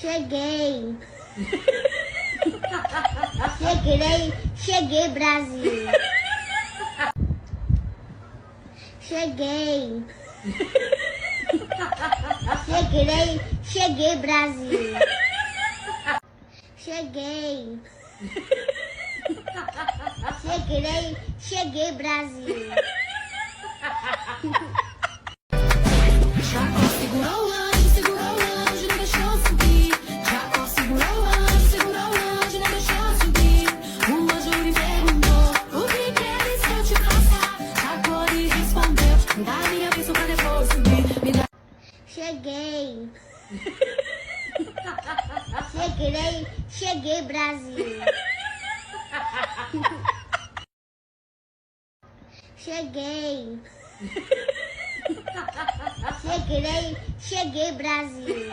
Cheguei. Cheguei, Brasil. Cheguei. Cheguei, Brasil. Cheguei. Cheguei, Brasil. Jacó segurou o anjo, não deixou subir. Jacó segurou o anjo, não deixou subir. O anjo lhe perguntou: o que queres que eu te faça? Jacó lhe respondeu: me dá a minha bênção pra depois subir. Me dá... Cheguei. Cheguei, Brasil. Cheguei. Cheguei, Brasil.